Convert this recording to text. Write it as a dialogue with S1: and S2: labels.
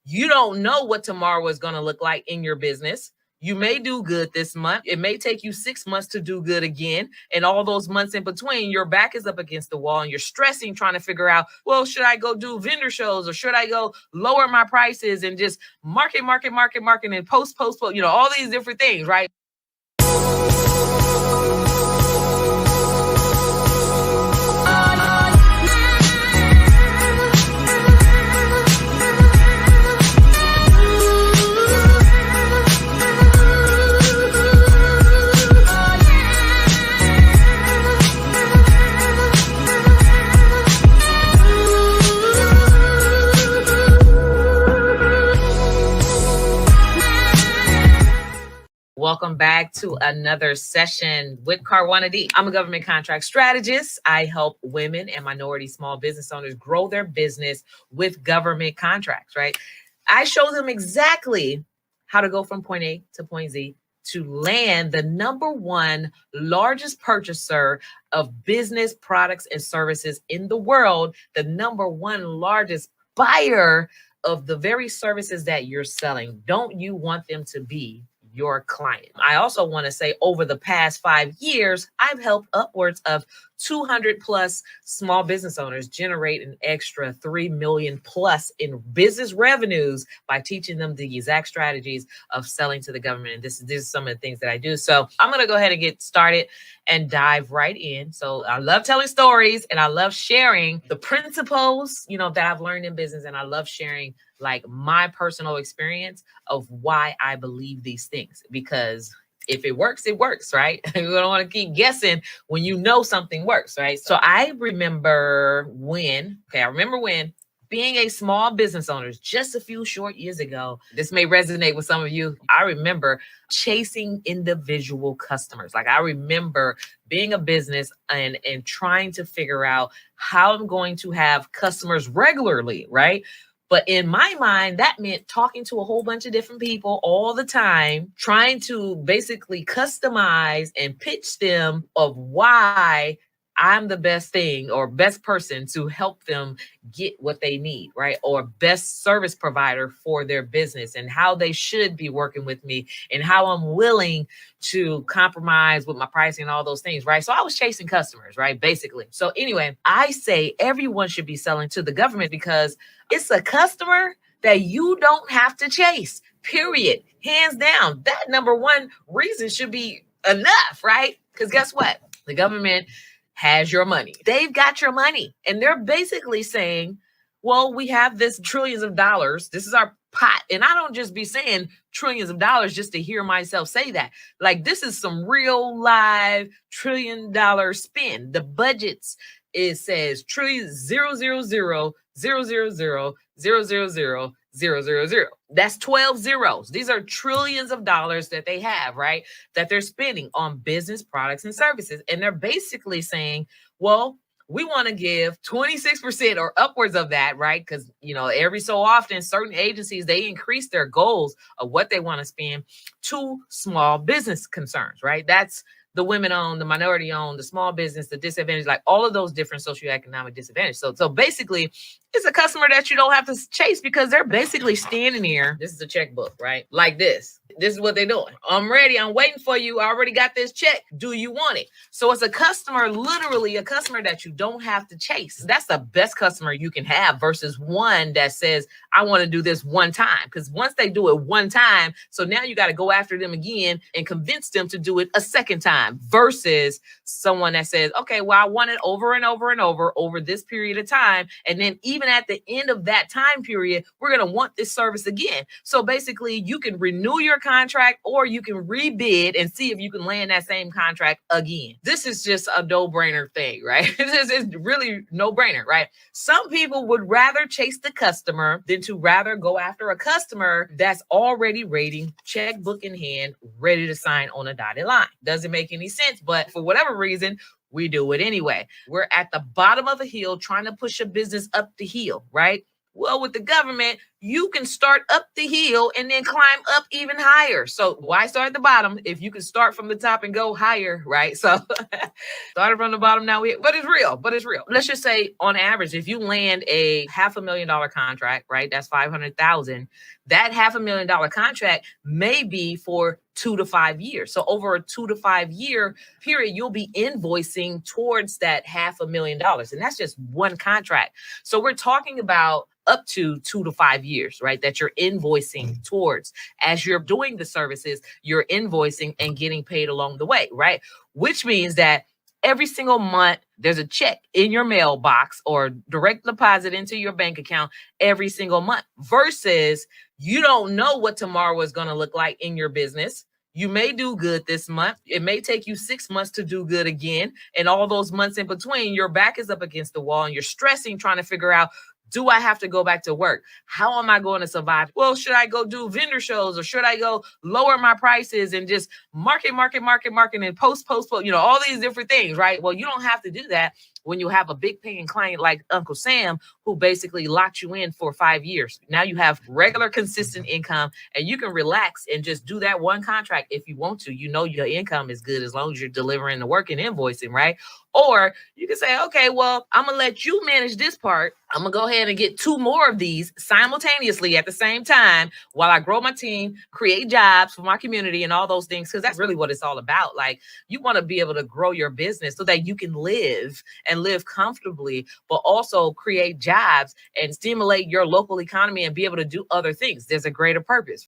S1: You don't know what tomorrow is going to look like in your business. You may do good this month. It may take you 6 months to do good again. And all those months in between, your back is up against the wall and you're stressing, trying to figure out, well, should I go do vendor shows or should I go lower my prices and just market, and post, all these different things, right? Welcome back to another session with Carwana D. I'm a government contract strategist. I help women and minority small business owners grow their business with government contracts, right? I show them exactly how to go from point A to point Z to land the number one largest purchaser of business products and services in the world, the number one largest buyer of the very services that you're selling. Don't you want them to be your client? I also want to say over the past 5 years, I've helped upwards of 200 plus small business owners generate an extra 3 million plus in business revenues by teaching them the exact strategies of selling to the government. And this is some of the things that I do. So I'm going to go ahead and get started and dive right in. So I love telling stories and I love sharing the principles, that I've learned in business. And I love sharing like my personal experience of why I believe these things, because if it works, right? We don't want to keep guessing when you know something works, right? So I remember when being a small business owner just a few short years ago, this may resonate with some of you. I remember chasing individual customers. Like I remember being a business and trying to figure out how I'm going to have customers regularly, right? But in my mind, that meant talking to a whole bunch of different people all the time, trying to basically customize and pitch them of why I'm the best thing or best person to help them get what they need, right? Or best service provider for their business and how they should be working with me and how I'm willing to compromise with my pricing and all those things, right? So I was chasing customers, right? Basically. So anyway, I say everyone should be selling to the government because it's a customer that you don't have to chase, period. Hands down. That number one reason should be enough, right? Because guess what? The government has your money. They've got your money. And they're basically saying, well, we have this trillions of dollars. This is our pot. And I don't just be saying trillions of dollars just to hear myself say that. Like this is some real live $1 trillion spend. The budgets, it says trillion 00000000000. That's 12 zeros. These are trillions of dollars that they have, right? That they're spending on business products and services. And they're basically saying, well, we want to give 26% or upwards of that, right? Because, every so often, certain agencies, they increase their goals of what they want to spend to small business concerns, right? That's the women-owned, the minority-owned, the small business, the disadvantaged, like all of those different socioeconomic disadvantages. So basically, it's a customer that you don't have to chase because they're basically standing here. This is a checkbook, right? Like this. This is what they're doing. I'm ready. I'm waiting for you. I already got this check. Do you want it? So it's a customer, literally a customer that you don't have to chase. That's the best customer you can have versus one that says, I want to do this one time. Because once they do it one time, so now you got to go after them again and convince them to do it a second time versus someone that says, okay, well, I want it over and over this period of time. And then even at the end of that time period, we're going to want this service again. So basically you can renew your contract or you can rebid and see if you can land that same contract again. This is just a no-brainer thing, right? This is really no-brainer, right? Some people would rather chase the customer than to rather go after a customer that's already rating, checkbook in hand, ready to sign on a dotted line. Doesn't make any sense, but for whatever reason, we do it anyway. We're at the bottom of a hill trying to push a business up the hill, right? Well, with the government, you can start up the hill and then climb up even higher. So why start at the bottom if you can start from the top and go higher, right? So started from the bottom now, but it's real, but it's real. Let's just say on average, if you land a $500,000 contract, right, that's 500,000. That $500,000 contract may be for 2 to 5 years. So over a 2 to 5 year period, you'll be invoicing towards that $500,000. And that's just one contract. So we're talking about up to 2 to 5 years, right? That you're invoicing towards. As you're doing the services, you're invoicing and getting paid along the way, right? Which means that every single month, there's a check in your mailbox or direct deposit into your bank account every single month versus you don't know what tomorrow is going to look like in your business. You may do good this month. It may take you 6 months to do good again. And all those months in between, your back is up against the wall and you're stressing, trying to figure out, do I have to go back to work? How am I going to survive? Well, should I go do vendor shows or should I go lower my prices and just market, and post, all these different things, right? Well, you don't have to do that when you have a big paying client like Uncle Sam, who basically locked you in for 5 years. Now you have regular, consistent income and you can relax and just do that one contract if you want to. You know, your income is good as long as you're delivering the work and invoicing, right? Or you can say, okay, well, I'm going to let you manage this part. I'm going to go ahead and get 2 more of these simultaneously at the same time while I grow my team, create jobs for my community and all those things, because that's really what it's all about. Like, you want to be able to grow your business so that you can live and live comfortably, but also create jobs and stimulate your local economy and be able to do other things. There's a greater purpose.